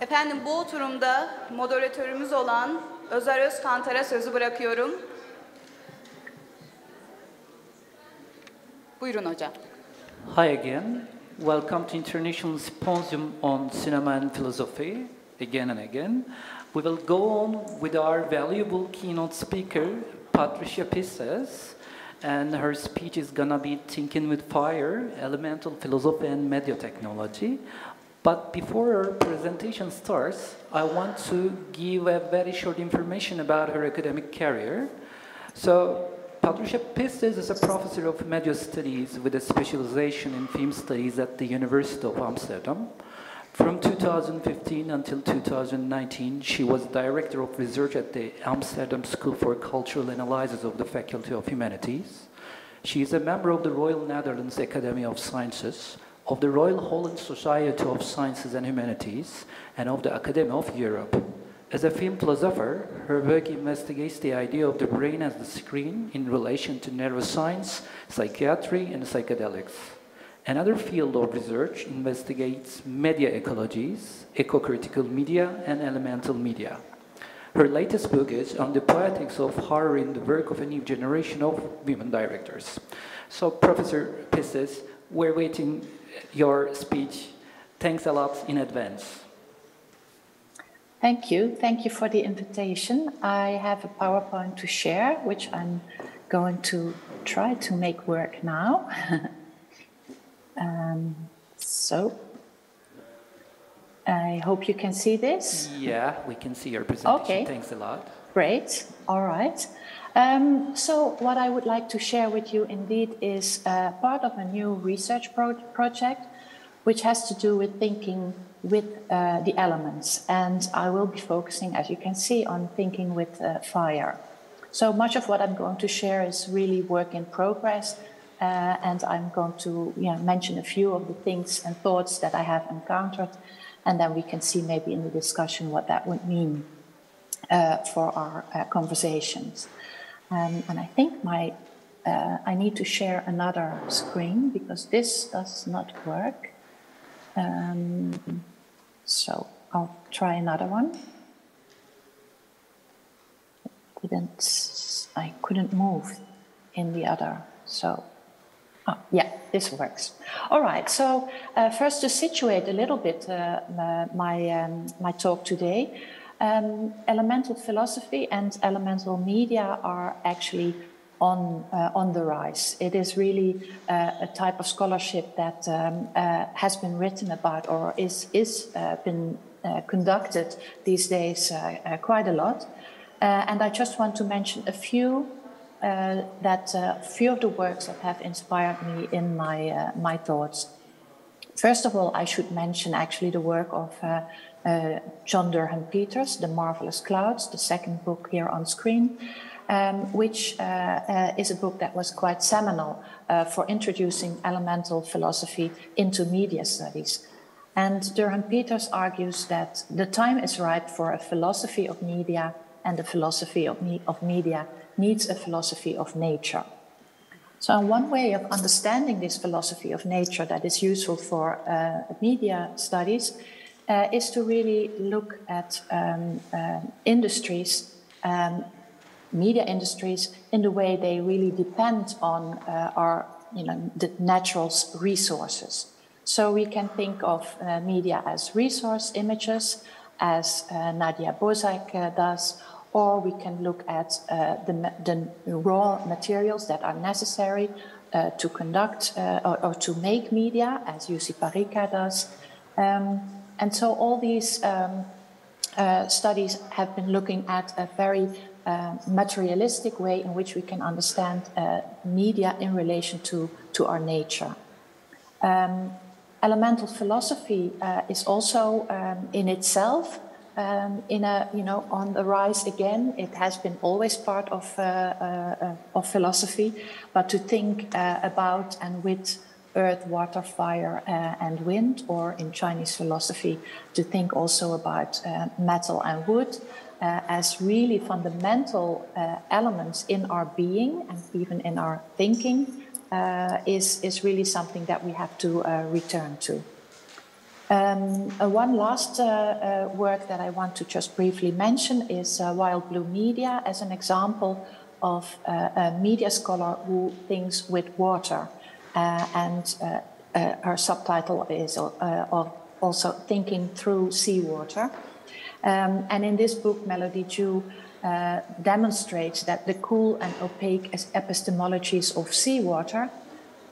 Efendim bu oturumda moderatörümüz olan Özer Özkantar'a sözü bırakıyorum. Buyurun hocam. Hi again. Welcome to International Symposium on Cinema and Philosophy, again and again. We will go on with our valuable keynote speaker, Patricia Pisters, and her speech is gonna be Thinking with Fire, Elemental Philosophy and Media Technology. But before our presentation starts, I want to give a very short information about her academic career. So, Patricia Pisters is a professor of media studies with a specialization in film studies at the University of Amsterdam. From 2015 until 2019, she was director of research at the Amsterdam School for Cultural Analysis of the Faculty of Humanities. She is a member of the Royal Netherlands Academy of Sciences, of the Royal Holland Society of Sciences and Humanities, and of the Academy of Europe. As a film philosopher, her work investigates the idea of the brain as the screen in relation to neuroscience, psychiatry, and psychedelics. Another field of research investigates media ecologies, eco-critical media, and elemental media. Her latest book is on the poetics of horror in the work of a new generation of women directors. So, Professor Pisters, we're waiting your speech. Thanks a lot in advance. Thank you. Thank you for the invitation. I have a PowerPoint to share, which I'm going to try to make work now. So, I hope you can see this. Yeah, we can see your presentation. Okay. Thanks a lot. Great. All right. So what I would like to share with you indeed is part of a new research project which has to do with thinking with the elements. And I will be focusing, as you can see, on thinking with fire. So much of what I'm going to share is really work in progress. And I'm going to mention a few of the things and thoughts that I have encountered. And then we can see maybe in the discussion what that would mean for our conversations. And I think I need to share another screen because this does not work. So I'll try another one. I couldn't move in the other, so. Oh, yeah, this works. All right, so first to situate a little bit my talk today, elemental philosophy and elemental media are actually on the rise. It is really a type of scholarship that has been written about or is been conducted these days quite a lot. And I just want to mention a few few of the works that have inspired me in my thoughts. First of all, I should mention actually the work of John Durham Peters, The Marvelous Clouds, the second book here on screen, which is a book that was quite seminal for introducing elemental philosophy into media studies. And Durham Peters argues that the time is ripe for a philosophy of media, and the philosophy of media needs a philosophy of nature. So one way of understanding this philosophy of nature that is useful for media studies is to really look at industries, media industries, in the way they really depend on the natural resources. So we can think of media as resource images, as Nadia Bozak does, or we can look at the raw materials that are necessary to conduct or to make media, as Jussi Parikka does. And so all these studies have been looking at a very materialistic way in which we can understand media in relation to our nature. Elemental philosophy is also in itself on the rise again. It has been always part of philosophy, but to think about and with earth, water, fire, and wind, or in Chinese philosophy, to think also about metal and wood as really fundamental elements in our being and even in our thinking is really something that we have to return to. One last work that I want to just briefly mention is Wild Blue Media as an example of a media scholar who thinks with water, and her subtitle is also Thinking Through Seawater. And in this book, Melody Dew demonstrates that the cool and opaque epistemologies of seawater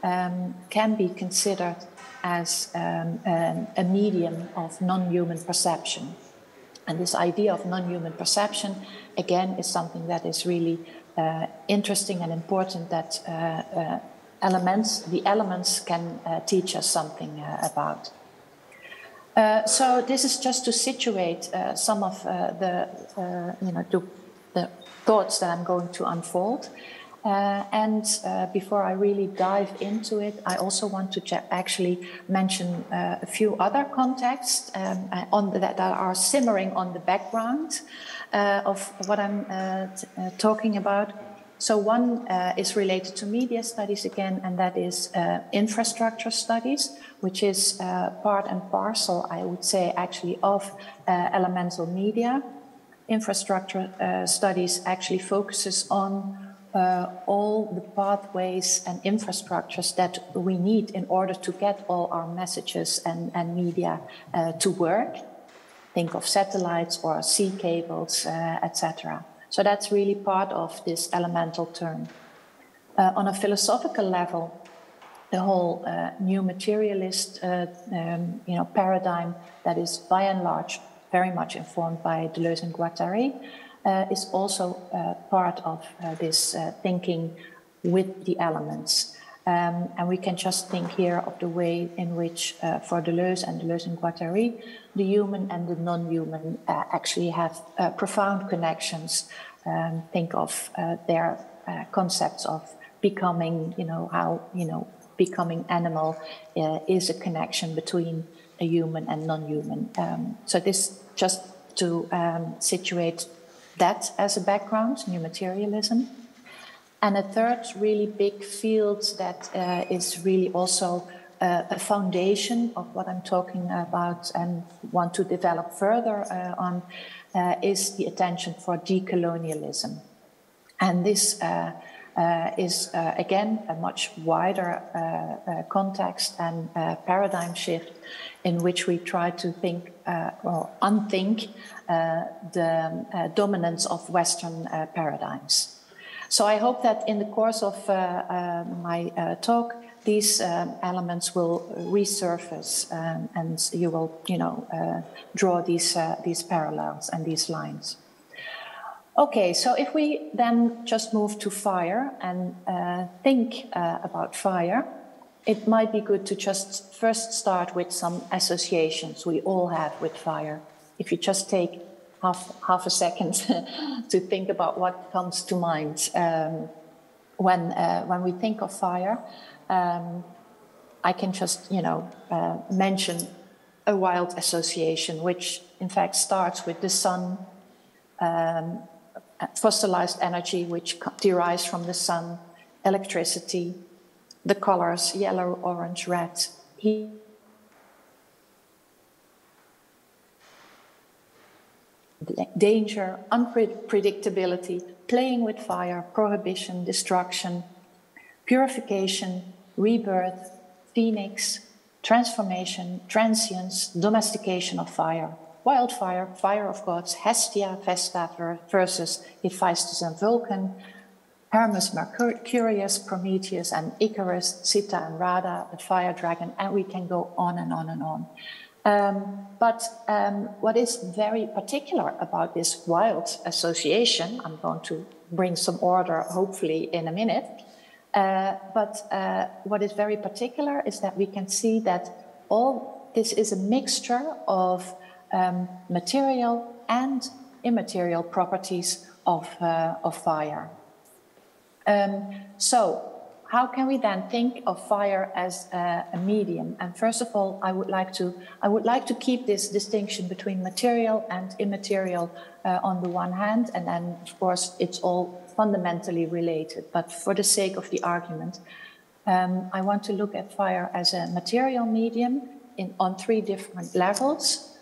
can be considered as a medium of non-human perception. And this idea of non-human perception, again, is something that is really interesting and important, that the elements can teach us something about. So this is just to situate some of the thoughts that I'm going to unfold. And before I really dive into it, I also want to actually mention a few other contexts that are simmering on the background of what I'm talking about. So one is related to media studies again, and that is infrastructure studies, which is part and parcel, I would say, actually of elemental media. Infrastructure studies actually focuses on all the pathways and infrastructures that we need in order to get all our messages and media to work. Think of satellites or sea cables, etc. So that's really part of this elemental term. On a philosophical level, the whole new materialist paradigm that is by and large very much informed by Deleuze and Guattari is also part of this thinking with the elements. And we can just think here of the way in which, for Deleuze and Guattari, the human and the non-human actually have profound connections. Think of their concepts of becoming, how, becoming animal is a connection between a human and non-human. So this just to situate that as a background, new materialism. And a third really big field that is really also a foundation of what I'm talking about and want to develop further on is the attention for decolonialism. And this is, again, a much wider context and paradigm shift in which we try to think, unthink the dominance of Western paradigms. So I hope that in the course of my talk, these elements will resurface and you will, draw these parallels and these lines. Okay, so if we then just move to fire and think about fire, it might be good to just first start with some associations we all have with fire. If you just take half a second to think about what comes to mind when we think of fire, I can just mention a wild association, which in fact starts with the sun, fossilized energy which derives from the sun, electricity, the colors yellow, orange, red, heat. Danger, unpredictability, playing with fire, prohibition, destruction, purification, rebirth, phoenix, transformation, transience, domestication of fire, wildfire, fire of gods, Hestia, Vesta versus Hephaestus and Vulcan, Hermes, Mercurius, Prometheus and Icarus, Sita and Radha, the fire dragon, and we can go on and on and on. But what is very particular about this wild association, I'm going to bring some order hopefully in a minute, but what is very particular is that we can see that all this is a mixture of material and immaterial properties of fire. So how can we then think of fire as a medium? And first of all, I would like to keep this distinction between material and immaterial on the one hand, and then of course it's all fundamentally related. But for the sake of the argument, I want to look at fire as a material medium on 3 different levels.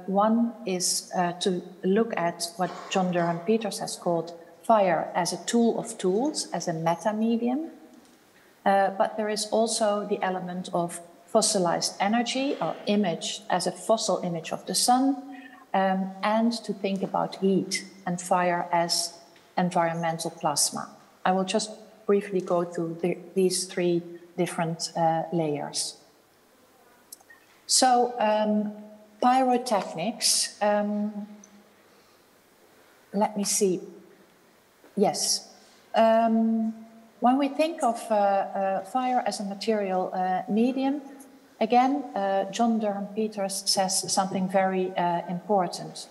One is to look at what John Durham Peters has called fire as a tool of tools, as a meta-medium. But there is also the element of fossilized energy or image as a fossil image of the sun, and to think about heat and fire as environmental plasma. I will just briefly go through these 3 different layers. So, pyrotechnics, let me see. Yes. When we think of fire as a material medium, again, John Durham Peters says something very important.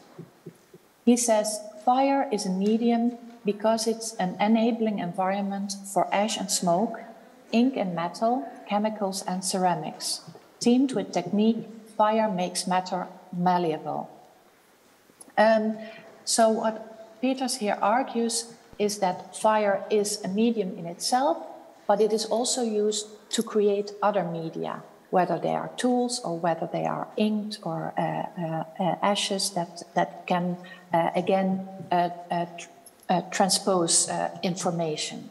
He says, fire is a medium because it's an enabling environment for ash and smoke, ink and metal, chemicals and ceramics. Teamed with technique, fire makes matter malleable. So what Peters here argues is that fire is a medium in itself, but it is also used to create other media, whether they are tools or whether they are inked or ashes that can, again, transpose information.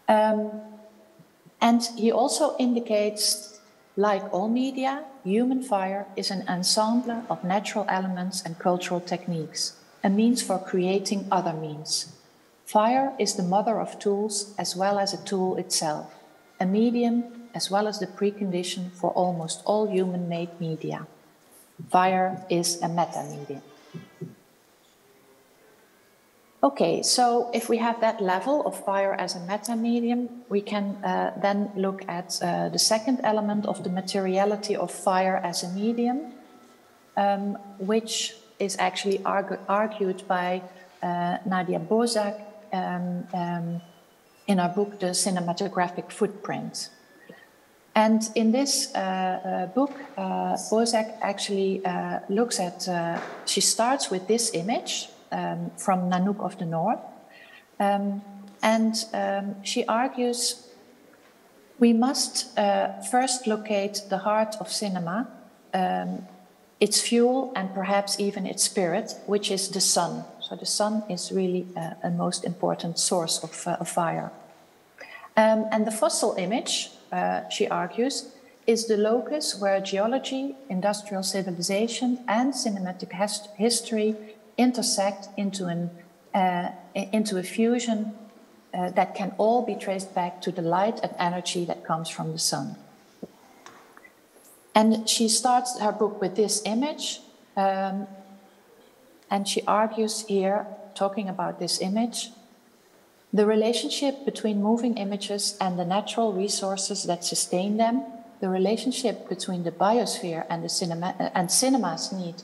And he also indicates, like all media, human fire is an ensemble of natural elements and cultural techniques, a means for creating other means. Fire is the mother of tools as well as a tool itself, a medium as well as the precondition for almost all human-made media. Fire is a meta-medium. Okay, so if we have that level of fire as a meta-medium, we can then look at the second element of the materiality of fire as a medium, which is actually argued by Nadia Bozak in her book, The Cinematographic Footprint. And in this book, Bozak actually looks at, she starts with this image from Nanook of the North, and she argues we must first locate the heart of cinema, its fuel and perhaps even its spirit, which is the sun. So the sun is really a most important source of fire. And the fossil image, she argues, is the locus where geology, industrial civilization, and cinematic history intersect into a fusion that can all be traced back to the light and energy that comes from the sun. And she starts her book with this image, and she argues here, talking about this image, the relationship between moving images and the natural resources that sustain them, the relationship between the biosphere and cinema's need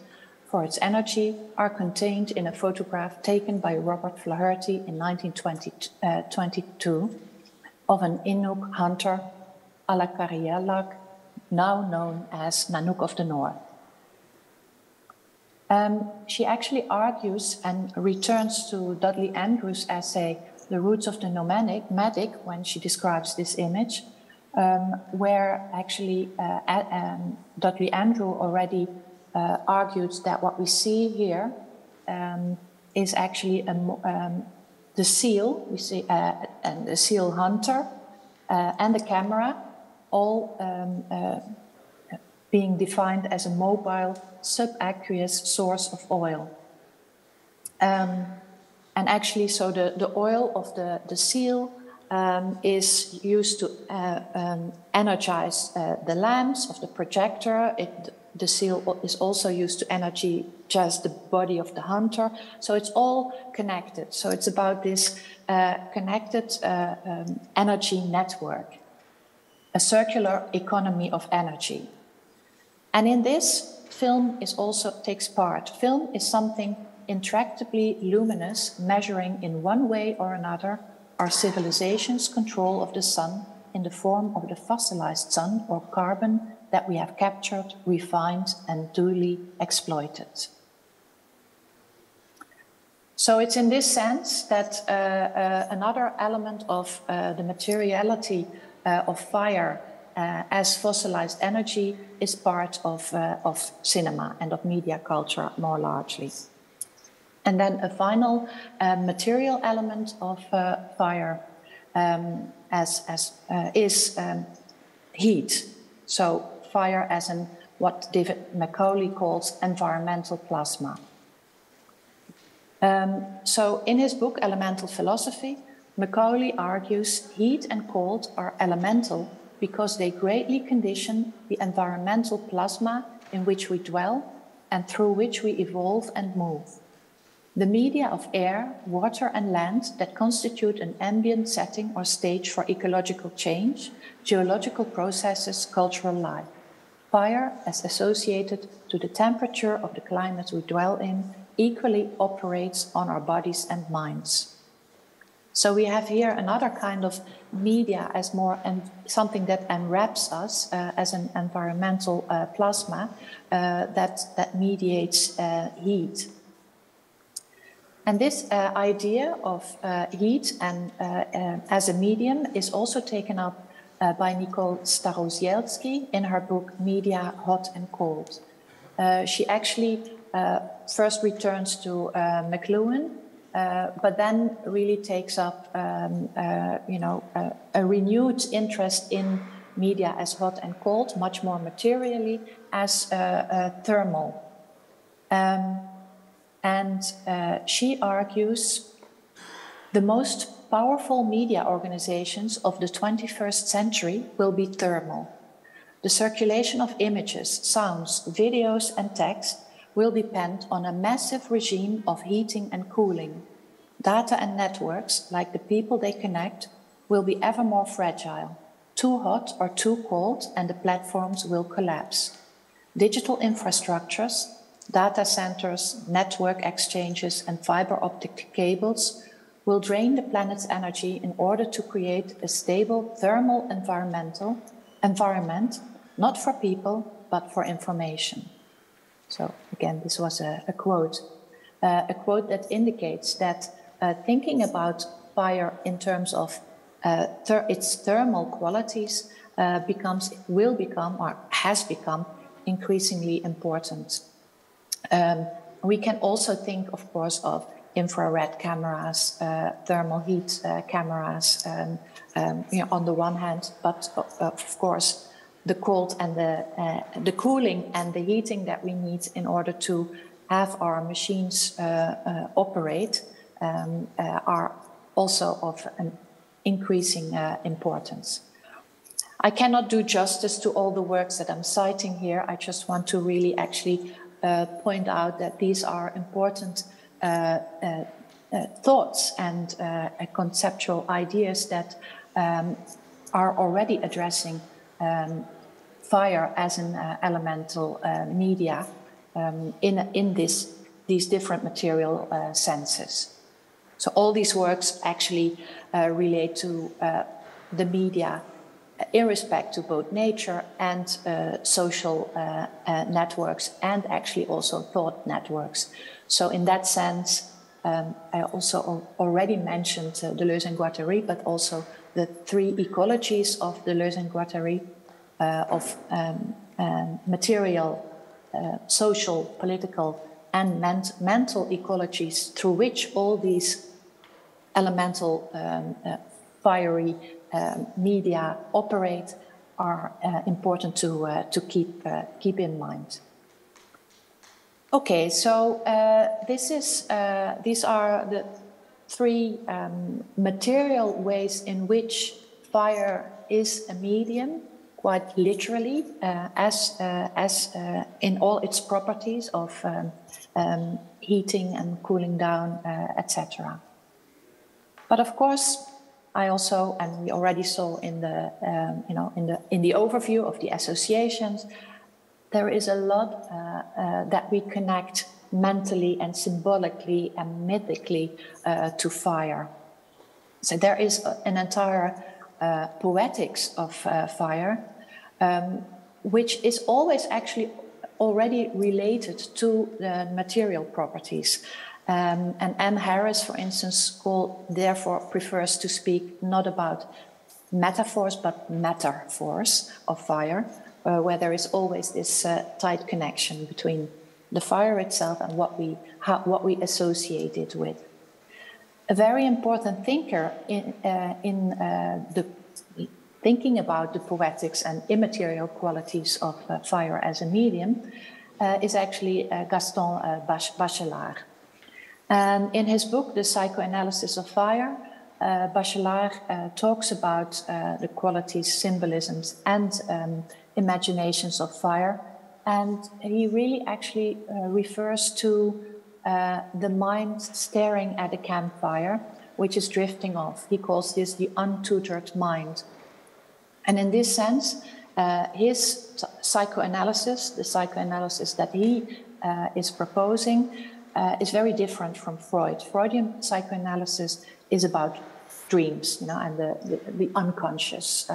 for its energy are contained in a photograph taken by Robert Flaherty in 1922 of an Inuk hunter, Alakarialak, now known as Nanook of the North. She actually argues and returns to Dudley Andrews' essay, The Roots of the Nomadic, when she describes this image, where actually Dudley Andrew already argued that what we see here is actually the seal, we see, and the seal hunter and the camera, all being defined as a mobile, subaqueous source of oil. And actually, so the oil of the seal is used to energize the lamps of the projector. The seal is also used to energize the body of the hunter. So it's all connected. So it's about this connected energy network, a circular economy of energy. And in this, film takes part. Film is something intractably luminous, measuring in one way or another our civilization's control of the sun in the form of the fossilized sun or carbon that we have captured, refined, and duly exploited. So it's in this sense that another element of the materiality of fire as fossilized energy is part of cinema and of media culture more largely. And then a final material element of fire is heat. So fire as in what David Macaulay calls environmental plasma. So in his book Elemental Philosophy, Macaulay argues heat and cold are elemental because they greatly condition the environmental plasma in which we dwell and through which we evolve and move. The media of air, water and land that constitute an ambient setting or stage for ecological change, geological processes, cultural life. Fire, as associated to the temperature of the climate we dwell in, equally operates on our bodies and minds. So we have here another kind of media as more something that enwraps us as an environmental plasma that mediates heat. And this idea of heat and as a medium is also taken up by Nicole Starozielski in her book Media, Hot and Cold. She actually first returns to McLuhan, but then really takes up a renewed interest in media as hot and cold, much more materially, as thermal. She argues the most powerful media organizations of the 21st century will be thermal. The circulation of images, sounds, videos, and text will depend on a massive regime of heating and cooling. Data and networks, like the people they connect, will be ever more fragile. Too hot or too cold, and the platforms will collapse. Digital infrastructures, data centers, network exchanges, and fiber optic cables will drain the planet's energy in order to create a stable thermal environment, not for people, but for information. So again, this was a quote that indicates that thinking about fire in terms of its thermal qualities will become or has become increasingly important. We can also think, of course, of infrared cameras, thermal heat cameras, on the one hand, but of course, the cold and the cooling and the heating that we need in order to have our machines operate are also of an increasing importance. I cannot do justice to all the works that I'm citing here. I just want to really actually point out that these are important thoughts and conceptual ideas that are already addressing fire as an elemental media in these different material senses. So all these works actually relate to the media in respect to both nature and social networks, and actually also thought networks. So in that sense, I also already mentioned Deleuze and Guattari, but also the three ecologies of Deleuze and Guattari of material, social, political, and mental ecologies through which all these elemental fiery media operate are important to keep in mind. Okay, so these are the three material ways in which fire is a medium, quite literally, as in all its properties of heating and cooling down, etc. But of course, I also, and we already saw in the in the overview of the associations, there is a lot that we connect mentally and symbolically and mythically to fire. So there is an entire poetics of fire, which is always actually already related to the material properties. And Anne Harris, for instance, therefore prefers to speak not about metaphors, but metaphors of fire, where there is always this tight connection between the fire itself and what we associate it with. A very important thinker in the thinking about the poetics and immaterial qualities of fire as a medium is actually Gaston Bachelard. And in his book, The Psychoanalysis of Fire, Bachelard talks about the qualities, symbolisms, and imaginations of fire. And he really actually refers to the mind staring at a campfire, which is drifting off. He calls this the untutored mind. And in this sense, his psychoanalysis, the psychoanalysis that he is proposing, is very different from Freud. Freudian psychoanalysis is about dreams, and the unconscious,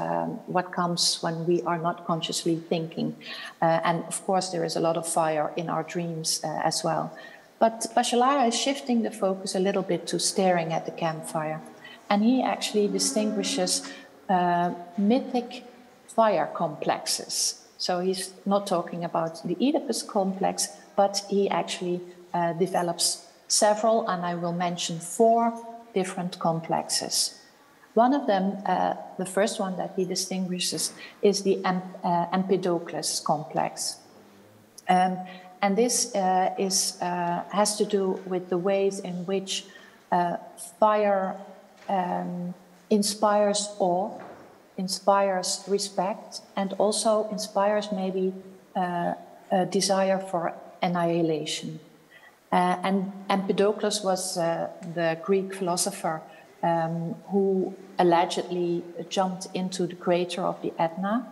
what comes when we are not consciously thinking. And of course, there is a lot of fire in our dreams as well. But Bachelard is shifting the focus a little bit to staring at the campfire. And he actually distinguishes mythic fire complexes. So he's not talking about the Oedipus complex, but he actually develops several, and I will mention 4 different complexes. One of them, the first one that he distinguishes, is the Empedocles complex. And this has to do with the ways in which fire inspires awe, inspires respect, and also inspires maybe a desire for annihilation. And Empedocles was the Greek philosopher who allegedly jumped into the crater of the Etna,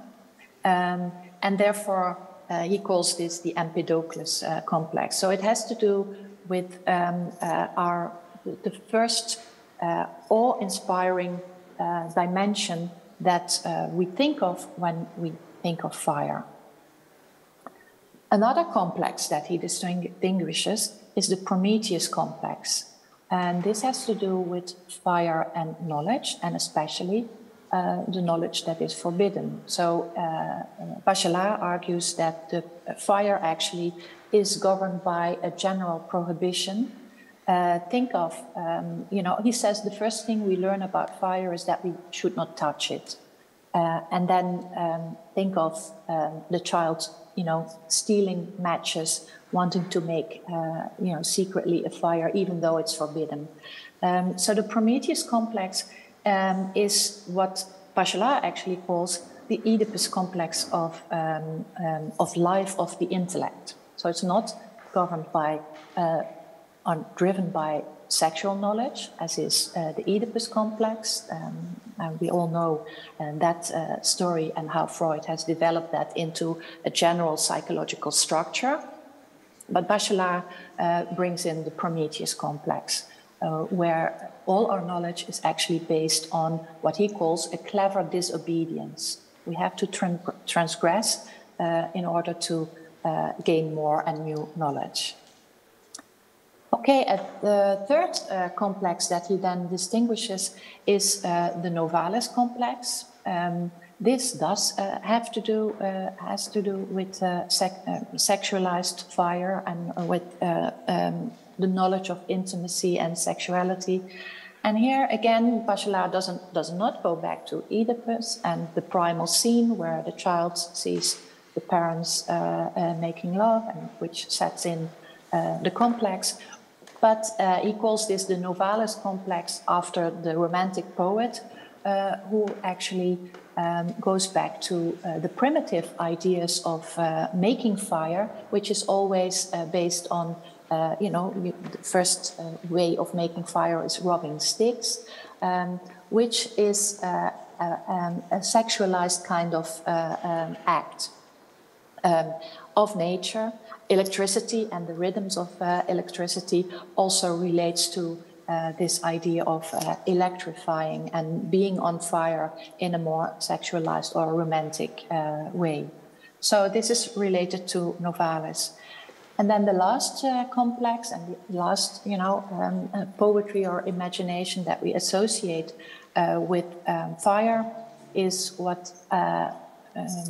and therefore he calls this the Empedocles complex. So it has to do with the first awe-inspiring dimension that we think of when we think of fire. Another complex that he distinguishes is the Prometheus complex. And this has to do with fire and knowledge, and especially the knowledge that is forbidden. So Bachelard argues that the fire actually is governed by a general prohibition. Think of, he says the first thing we learn about fire is that we should not touch it. And then think of the child, stealing matches, wanting to make, secretly a fire, even though it's forbidden. So the Prometheus complex is what Bachelard actually calls the Oedipus complex of life of the intellect. So it's not governed by, driven by sexual knowledge, as is the Oedipus complex. And we all know that story and how Freud has developed that into a general psychological structure. But Bachelard brings in the Prometheus complex, where all our knowledge is actually based on what he calls a clever disobedience. We have to transgress in order to gain more and new knowledge. Okay, the third complex that he then distinguishes is the Novalis complex. This does has to do with sexualized fire and with the knowledge of intimacy and sexuality. And here again, Bachelard does not go back to Oedipus and the primal scene where the child sees the parents making love, and which sets in the complex. But he calls this the Novalis complex after the Romantic poet, who actually goes back to the primitive ideas of making fire, which is always based on, the first way of making fire is rubbing sticks, which is a sexualized kind of act of nature. Electricity and the rhythms of electricity also relates to this idea of electrifying and being on fire in a more sexualized or romantic way. So this is related to Novalis. And then the last complex and the last, poetry or imagination that we associate with fire is what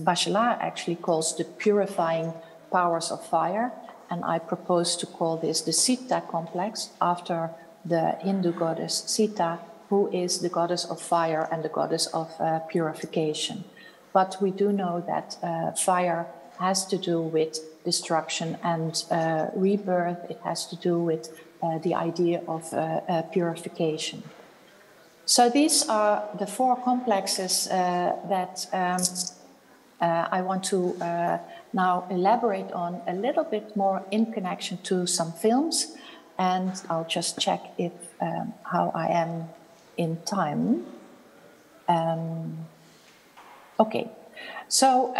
Bachelard actually calls the purifying powers of fire, and I propose to call this the Sita complex after the Hindu goddess Sita, who is the goddess of fire and the goddess of purification. But we do know that fire has to do with destruction and rebirth. It has to do with the idea of purification. So these are the four complexes that I want to now elaborate on a little bit more in connection to some films. And I'll just check if how I am in time. Okay, so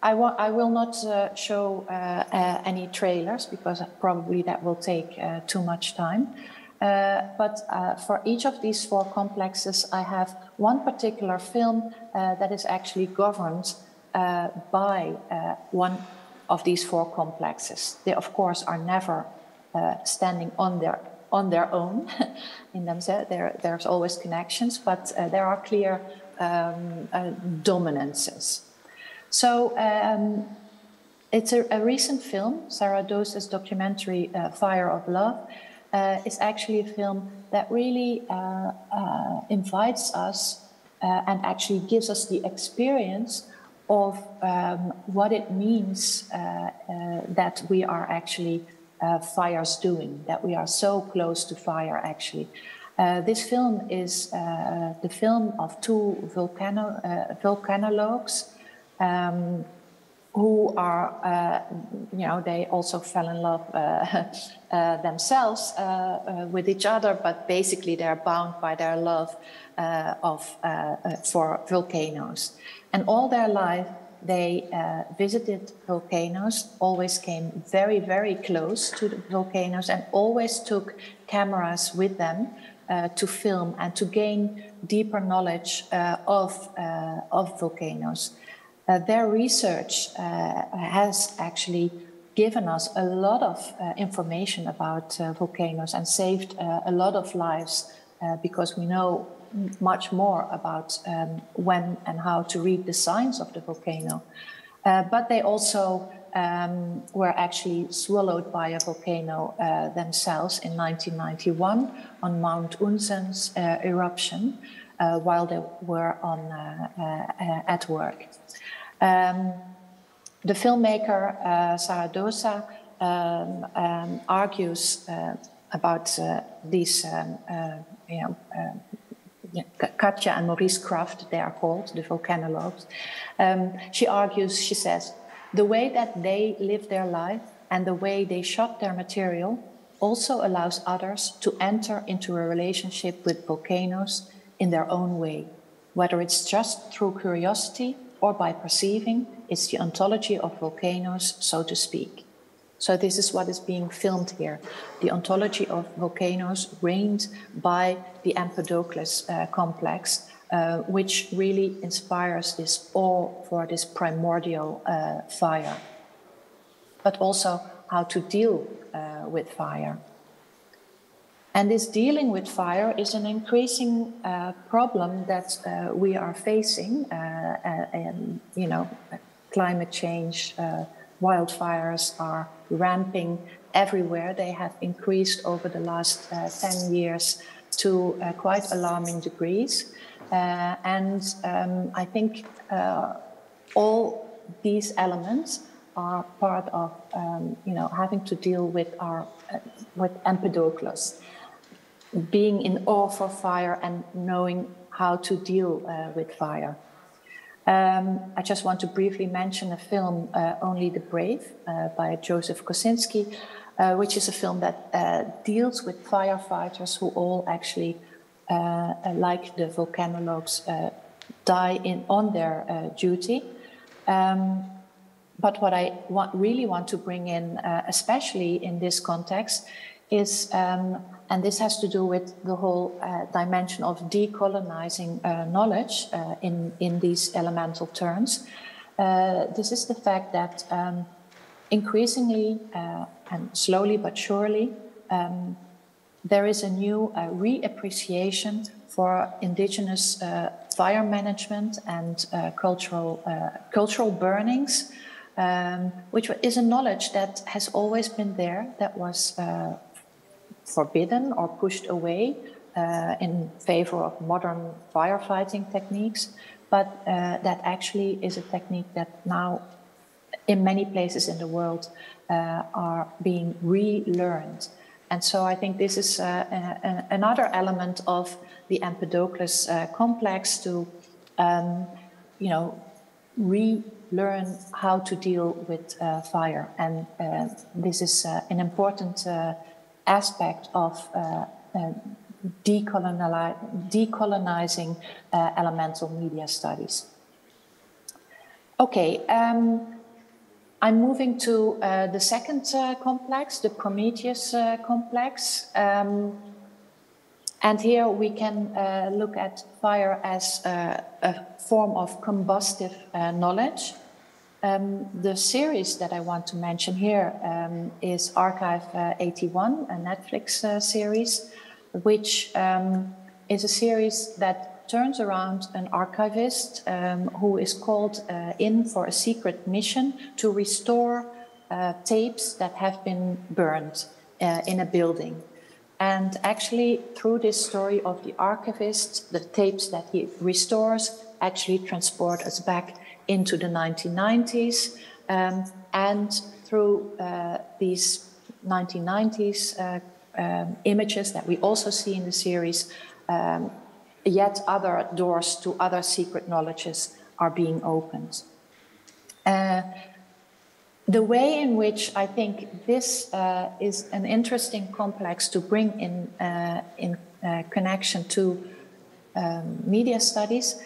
I will not show any trailers because probably that will take too much time. But for each of these four complexes, I have one particular film that is actually governed by one of these four complexes. They, of course, are never standing on their own in themselves. There's always connections, but there are clear dominances. So it's a recent film, Sarah Dose's documentary Fire of Love. It's actually a film that really invites us and actually gives us the experience of what it means that we are actually fire's doing, that we are so close to fire actually. This film is the film of two volcanologues who are, they also fell in love themselves with each other, but basically they're bound by their love for volcanoes. And all their life they visited volcanoes, always came very, very close to the volcanoes, and always took cameras with them to film and to gain deeper knowledge of volcanoes. Their research has actually given us a lot of information about volcanoes and saved a lot of lives because we know much more about when and how to read the signs of the volcano. But they also were actually swallowed by a volcano themselves in 1991 on Mount Unzen's eruption while they were at work. The filmmaker Sarah Dose argues about these, Katja and Maurice Kraft, they are called, the volcanologues. She argues, she says, the way that they live their life and the way they shot their material also allows others to enter into a relationship with volcanoes in their own way. Whether it's just through curiosity or by perceiving, it's the ontology of volcanoes, so to speak. So this is what is being filmed here, the ontology of volcanoes reigned by the Empedocles complex, which really inspires this awe for this primordial fire, but also how to deal with fire. And this dealing with fire is an increasing problem that we are facing, climate change, wildfires are ramping everywhere. They have increased over the last 10 years to quite alarming degrees. And I think all these elements are part of, having to deal with with Empedocles, being in awe for fire and knowing how to deal with fire. I just want to briefly mention a film, Only the Brave, by Joseph Kosinski, which is a film that deals with firefighters who all actually, like the volcanologues, die on their duty. But what I really want to bring in, especially in this context, is, and this has to do with the whole dimension of decolonizing knowledge in these elemental terms. This is the fact that increasingly and slowly but surely, there is a new reappreciation for indigenous fire management and cultural burnings, which is a knowledge that has always been there, that was forbidden or pushed away in favor of modern firefighting techniques, but that actually is a technique that now in many places in the world are being relearned. And so I think this is another element of the Empedocles complex to, relearn how to deal with fire. And this is an important aspect of decolonizing elemental media studies. Okay. I'm moving to the second complex, the Prometheus complex. And here we can look at fire as a form of combustive knowledge. The series that I want to mention here is Archive 81, a Netflix series, which is a series that turns around an archivist who is called in for a secret mission to restore tapes that have been burned in a building. And actually, through this story of the archivist, the tapes that he restores actually transport us back into the 1990s. And through these 1990s images that we also see in the series, yet other doors to other secret knowledges are being opened. The way in which I think this is an interesting complex to bring in connection to media studies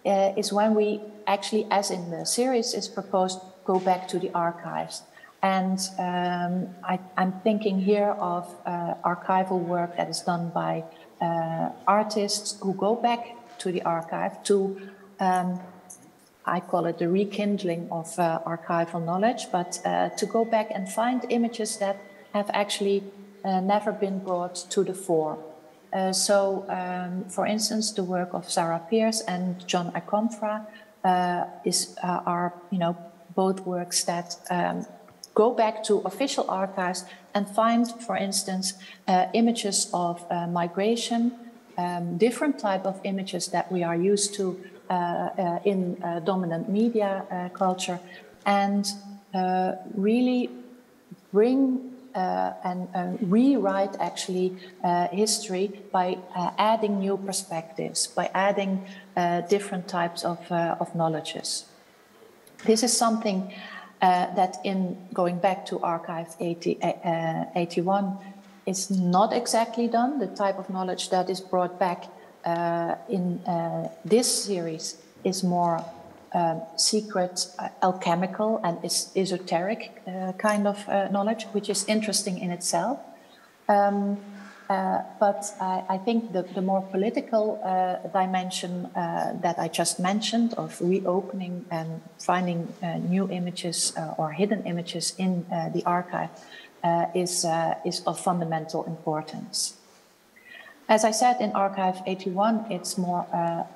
is when we actually, as in the series is proposed, go back to the archives. And I'm thinking here of archival work that is done by artists who go back to the archive to, I call it the rekindling of archival knowledge, but to go back and find images that have actually never been brought to the fore. For instance, the work of Sarah Pearce and John Akomfra are both works that go back to official archives and find, for instance, images of migration, different type of images that we are used to in dominant media culture, and really bring and rewrite actually history by adding new perspectives, by adding different types of knowledges. This is something that in going back to Archive 81 is not exactly done. The type of knowledge that is brought back in this series is more secret, alchemical and esoteric kind of knowledge, which is interesting in itself. But I think the more political dimension that I just mentioned of reopening and finding new images or hidden images in the archive is of fundamental importance. As I said, in Archive 81, it's more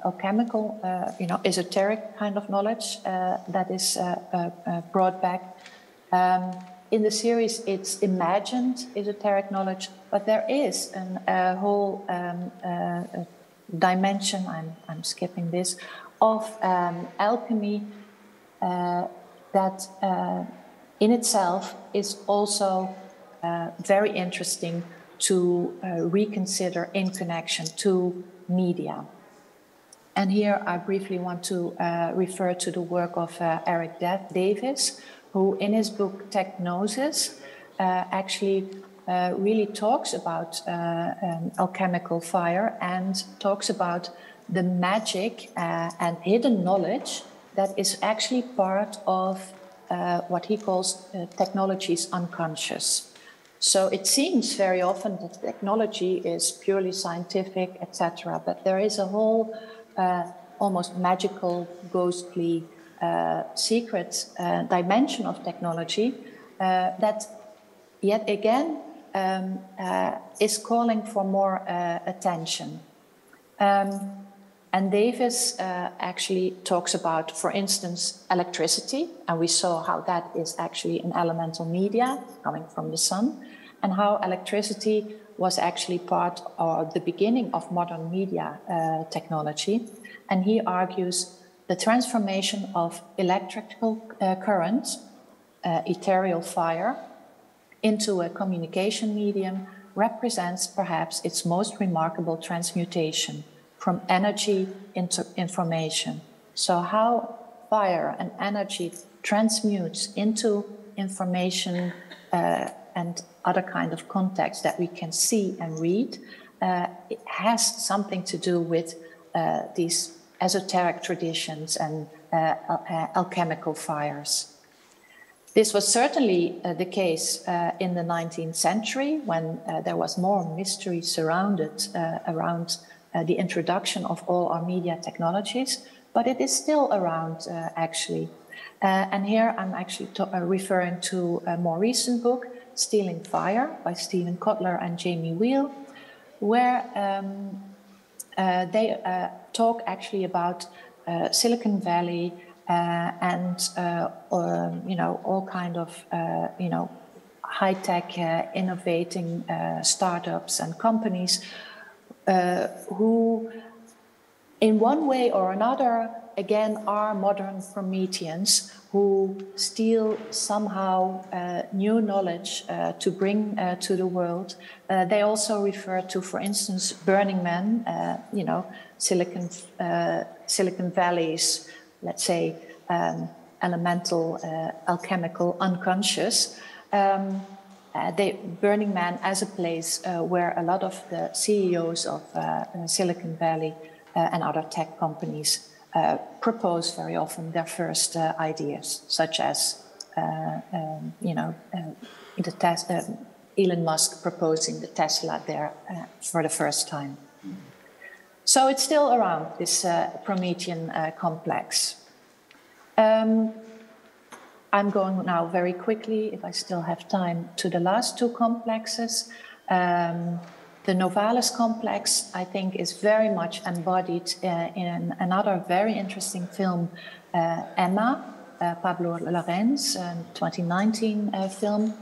alchemical, esoteric kind of knowledge that is brought back. In the series, it's imagined esoteric knowledge, but there is a whole dimension, I'm skipping this, of alchemy that in itself is also very interesting to reconsider in connection to media. And here I briefly want to refer to the work of Eric Davis, who in his book Technosis actually really talks about alchemical fire and talks about the magic and hidden knowledge that is actually part of what he calls technology's unconscious. So it seems very often that technology is purely scientific, etc., but there is a whole almost magical, ghostly, secret dimension of technology that yet again is calling for more attention. And Davis actually talks about, for instance, electricity, and we saw how that is actually an elemental media coming from the sun, and how electricity was actually part or the beginning of modern media technology. And he argues the transformation of electrical current, ethereal fire, into a communication medium represents perhaps its most remarkable transmutation from energy into information. So how fire and energy transmutes into information and other kind of context that we can see and read, it has something to do with these esoteric traditions and alchemical fires. This was certainly the case in the 19th century, when there was more mystery surrounded around the introduction of all our media technologies, but it is still around actually. And here I'm actually referring to a more recent book, Stealing Fire by Stephen Kotler and Jamie Wheel, where they talk actually about Silicon Valley and all kind of high-tech innovating startups and companies who in one way or another again are modern Prometheans who steal somehow new knowledge to bring to the world. They also refer to, for instance, Burning Man, Silicon Valley's, let's say, elemental, alchemical unconscious. Burning Man as a place where a lot of the CEOs of Silicon Valley and other tech companies propose very often their first ideas, such as Elon Musk proposing the Tesla there for the first time. So it's still around, this Promethean complex. I'm going now very quickly, if I still have time, to the last two complexes. The Novalis complex, I think, is very much embodied in another very interesting film, Emma, Pablo Larraín's 2019 film,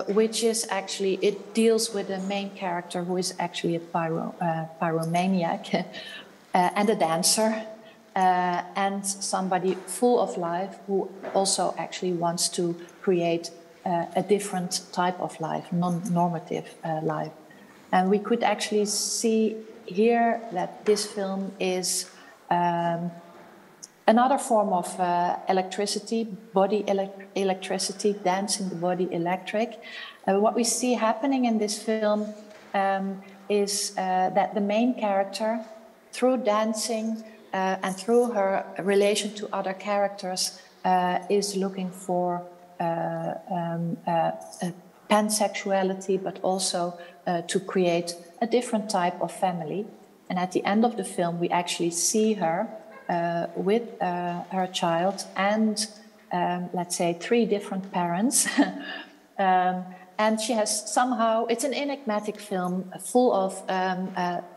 which is actually, it deals with the main character who is actually a pyromaniac and a dancer, and somebody full of life who also actually wants to create a different type of life, non-normative life. And we could actually see here that this film is another form of electricity, body electricity, dancing the body electric. What we see happening in this film is that the main character, through dancing and through her relation to other characters, is looking for pansexuality, but also to create a different type of family. And at the end of the film, we actually see her with her child and, let's say, 3 different parents. And she has somehow, it's an enigmatic film full of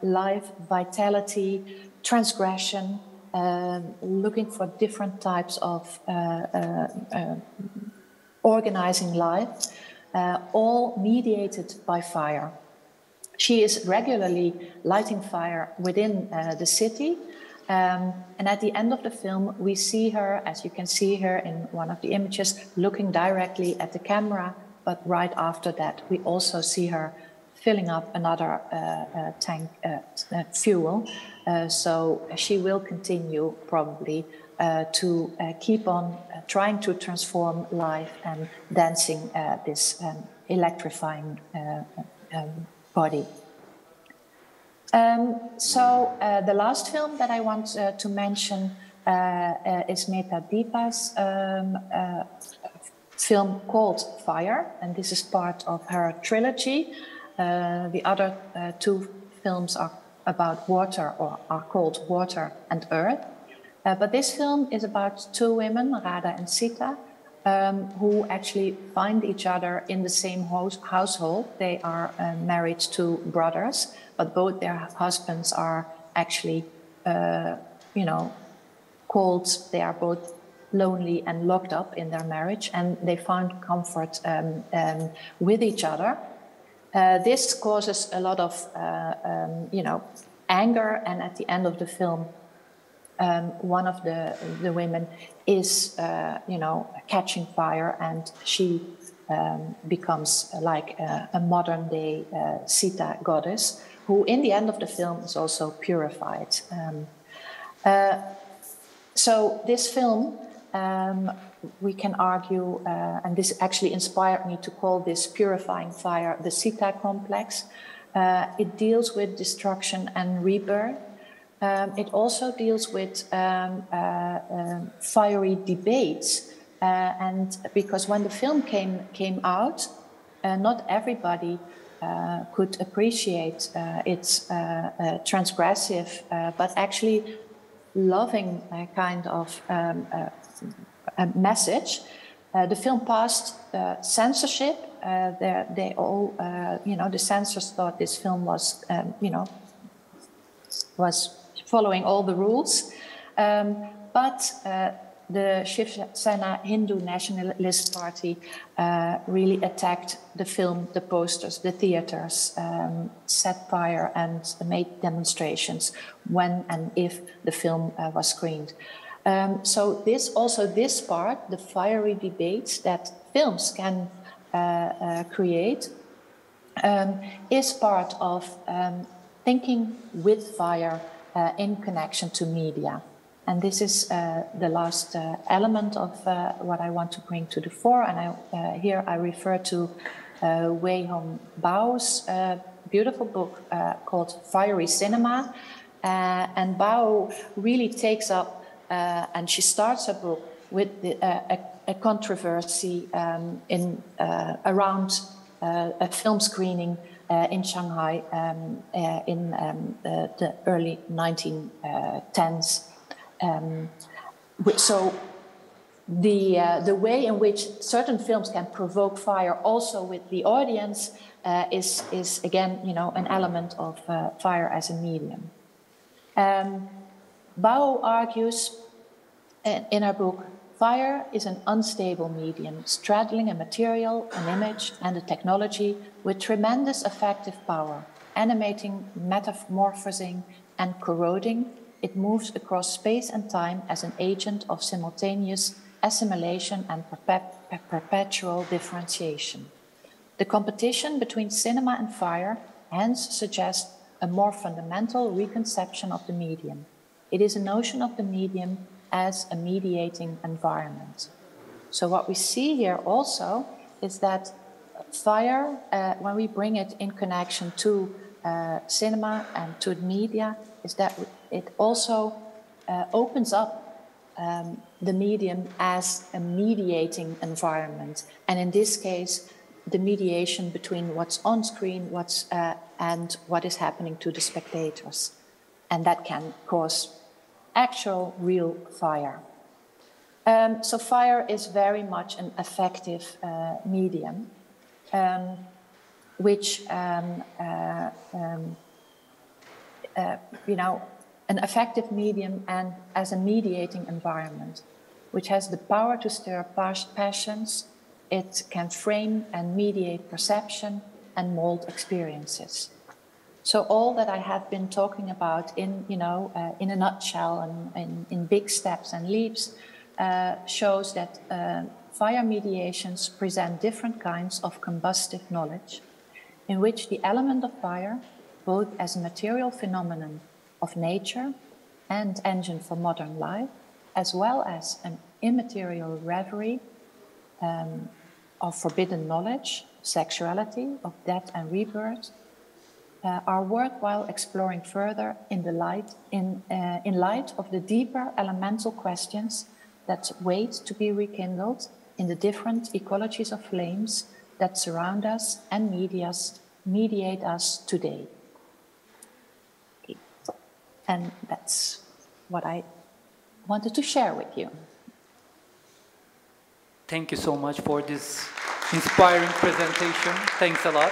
life, vitality, transgression, looking for different types of organizing life, all mediated by fire. She is regularly lighting fire within the city. And at the end of the film, we see her, as you can see here in one of the images, looking directly at the camera. But right after that, we also see her filling up another tank fuel. So she will continue probably to keep on trying to transform life and dancing this electrifying body. So the last film that I want to mention is Meta Deepa's film called Fire, and this is part of her trilogy. The other 2 films are about water, or are called Water and Earth. But this film is about 2 women, Radha and Sita, who actually find each other in the same household. They are married to brothers, but both their husbands are actually, called, they are both lonely and locked up in their marriage, and they found comfort with each other. This causes a lot of, anger, and at the end of the film, one of the women is, catching fire, and she becomes like a modern-day Sita goddess, who in the end of the film is also purified. So this film, we can argue, and this actually inspired me to call this purifying fire the Sita complex. It deals with destruction and rebirth. It also deals with fiery debates, and because when the film came out, not everybody could appreciate its transgressive, but actually loving kind of a message. The film passed censorship. They all, the censors thought this film was, was following all the rules. But the Shiv Sena Hindu Nationalist Party really attacked the film, the posters, the theaters, set fire and made demonstrations when and if the film was screened. So this part, the fiery debates that films can create, is part of thinking with fire in connection to media. And this is the last element of what I want to bring to the fore. And here I refer to Wei Hong Bao's beautiful book called Fiery Cinema. And Bao really takes up, and she starts her book with a controversy around a film screening in Shanghai in the early 1910s. So the way in which certain films can provoke fire also with the audience is again, an element of fire as a medium. Bao argues in her book, fire is an unstable medium, straddling a material, an image, and a technology with tremendous effective power, animating, metamorphosing, and corroding. It moves across space and time as an agent of simultaneous assimilation and perpetual differentiation. The competition between cinema and fire hence suggests a more fundamental reconception of the medium. It is a notion of the medium as a mediating environment. So what we see here also is that fire, when we bring it in connection to cinema and to the media, is that it also opens up the medium as a mediating environment. And in this case, the mediation between what's on screen and what is happening to the spectators. And that can cause actual, real fire. So fire is very much an effective medium, which an effective medium and as a mediating environment, which has the power to stir passions. It can frame and mediate perception and mold experiences. So all that I have been talking about in a nutshell and in big steps and leaps shows that fire mediations present different kinds of combustive knowledge in which the element of fire, both as a material phenomenon of nature and engine for modern life, as well as an immaterial reverie of forbidden knowledge, sexuality, of death and rebirth, are worthwhile exploring further in light of the deeper elemental questions that wait to be rekindled in the different ecologies of flames that surround us and mediate us today. Okay. And that's what I wanted to share with you. Thank you so much for this inspiring presentation. Thanks a lot.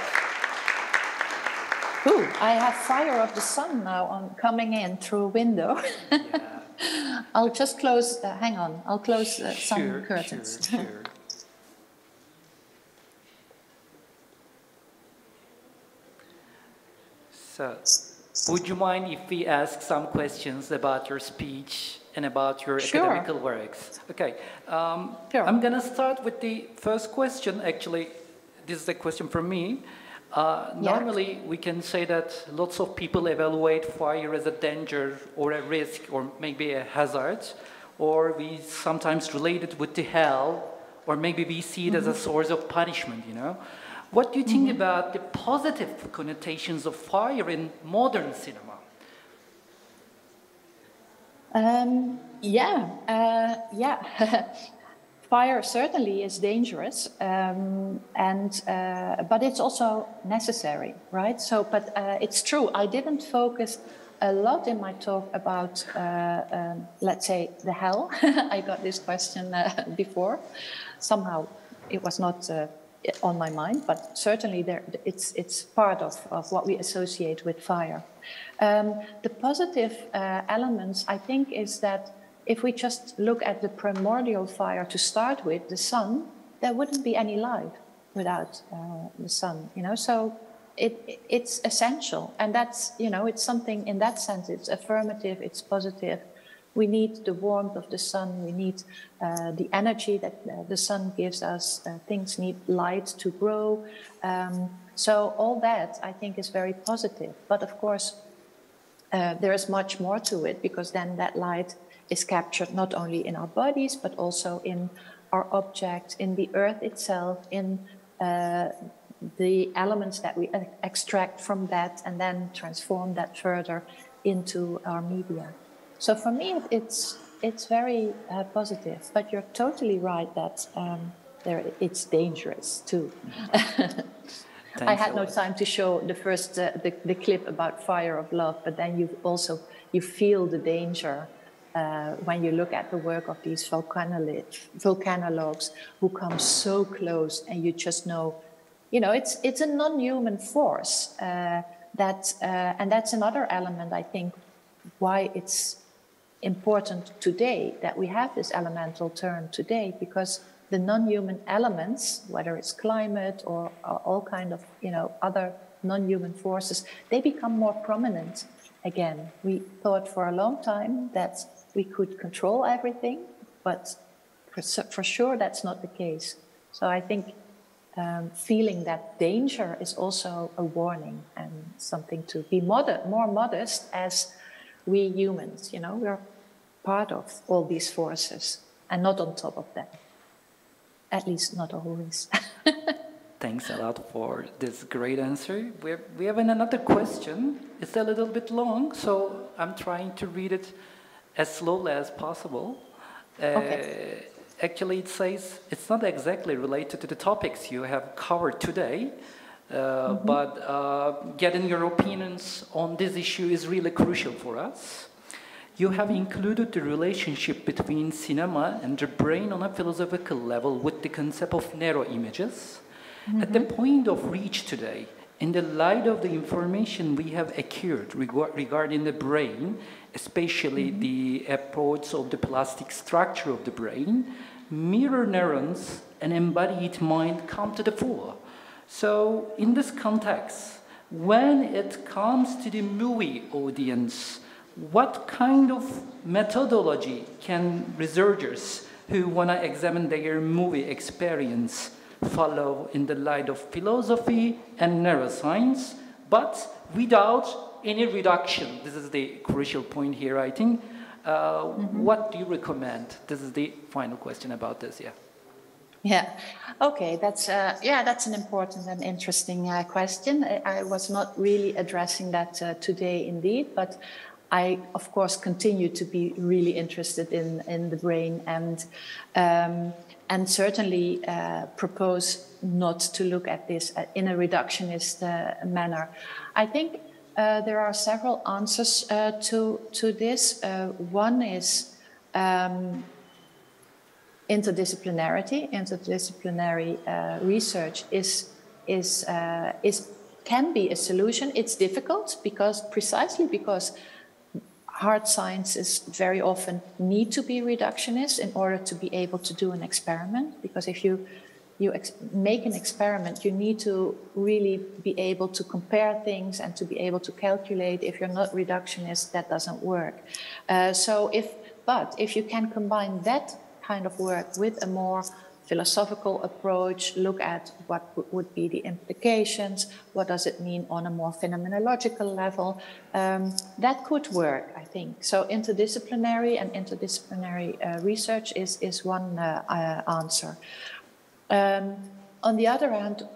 Ooh, I have fire of the sun now coming in through a window. Yeah. I'll just close, hang on, I'll close some curtains. Sure. So, would you mind if we ask some questions about your speech and about your academical works? Okay. Sure. I'm going to start with the first question. Actually, this is a question from me. Normally, we can say that lots of people evaluate fire as a danger or a risk or maybe a hazard, or we sometimes relate it with the hell, or maybe we see it as a source of punishment, you know. What do you think about the positive connotations of fire in modern cinema? Fire certainly is dangerous, but it's also necessary, right? So, but it's true. I didn't focus a lot in my talk about, let's say, the hell. I got this question before. Somehow, it was not on my mind, but certainly it's part of what we associate with fire. The positive elements, I think, is that if we just look at the primordial fire to start with, the sun, there wouldn't be any life without the sun, you know. So it's essential, and that's, you know, it's something in that sense. It's affirmative, it's positive. We need the warmth of the sun. We need the energy that the sun gives us. Things need light to grow. So all that, I think, is very positive. But of course, there is much more to it, because then that light is captured not only in our bodies, but also in our objects, in the earth itself, in the elements that we extract from that and then transform that further into our media. So for me, it's very positive. But you're totally right that it's dangerous too. I had no time to show the first the clip about fire of love, but then you feel the danger when you look at the work of these volcanologues who come so close, and you just know, you know, it's a non-human force. And that's another element, I think, why it's important today that we have this elemental term today, because the non-human elements, whether it's climate or all kind of, you know, other non-human forces, they become more prominent again. We thought for a long time that we could control everything, but for sure that's not the case. So I think feeling that danger is also a warning and something to be more modest as we humans, you know, we're part of all these forces and not on top of them. At least not always. Thanks a lot for this great answer. We have another question. It's a little bit long, so I'm trying to read it as slowly as possible. Okay. Actually, it says it's not exactly related to the topics you have covered today, but getting your opinions on this issue is really crucial for us. You have included the relationship between cinema and the brain on a philosophical level with the concept of narrow images. At the point of reach today, in the light of the information we have acquired regarding the brain, especially the approach of the plastic structure of the brain, mirror neurons and embodied mind come to the fore. So in this context, when it comes to the movie audience, what kind of methodology can researchers who want to examine their movie experience follow in the light of philosophy and neuroscience, but without any reduction? This is the crucial point here, I think. What do you recommend? This is the final question about this, Yeah. Okay. That's an important and interesting question. I was not really addressing that today, indeed, but I, of course, continue to be really interested in the brain and certainly propose not to look at this in a reductionist manner. I think there are several answers to this. One is interdisciplinarity. Interdisciplinary research is can be a solution. It's difficult precisely because hard sciences very often need to be reductionist in order to be able to do an experiment. Because if you make an experiment, you need to really be able to compare things and to be able to calculate. If you're not reductionist, that doesn't work. But if you can combine that kind of work with a more philosophical approach, look at what would be the implications, what does it mean on a more phenomenological level, that could work, I think. So interdisciplinary research is one answer. On the other hand,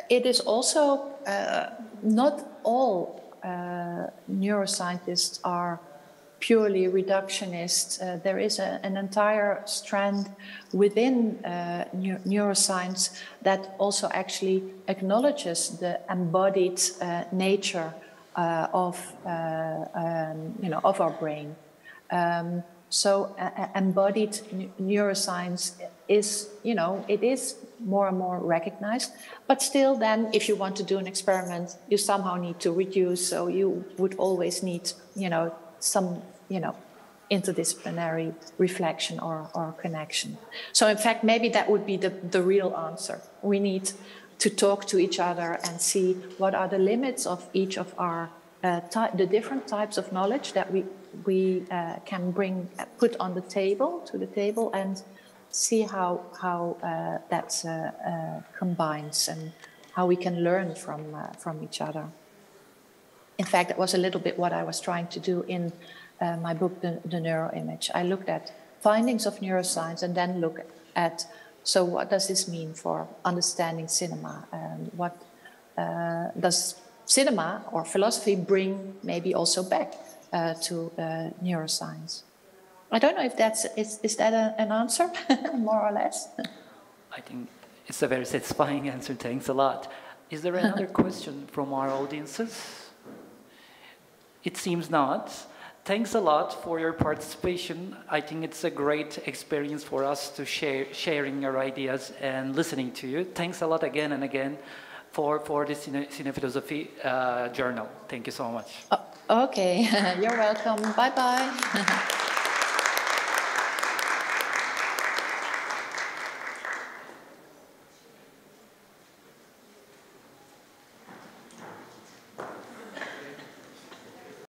it is also not all neuroscientists are purely reductionist. There is an entire strand within neuroscience that also actually acknowledges the embodied nature of our brain. So embodied neuroscience is, it is more and more recognized. But still, then, if you want to do an experiment, you somehow need to reduce. So you would always need, some, interdisciplinary reflection or connection. So in fact, maybe that would be the real answer. We need to talk to each other and see what are the limits of each of our the different types of knowledge that we can put on the table, and see how that combines and how we can learn from each other. In fact, that was a little bit what I was trying to do in my book, The Neuroimage. I looked at findings of neuroscience and then look at, so what does this mean for understanding cinema? What does cinema or philosophy bring maybe also back to neuroscience? I don't know if is that an answer, more or less? I think it's a very satisfying answer. Thanks a lot. Is there another question from our audiences? It seems not. Thanks a lot for your participation. I think it's a great experience for us to sharing your ideas and listening to you. Thanks a lot again and again for the Cinephilosophy journal. Thank you so much. Okay, you're welcome. Bye-bye.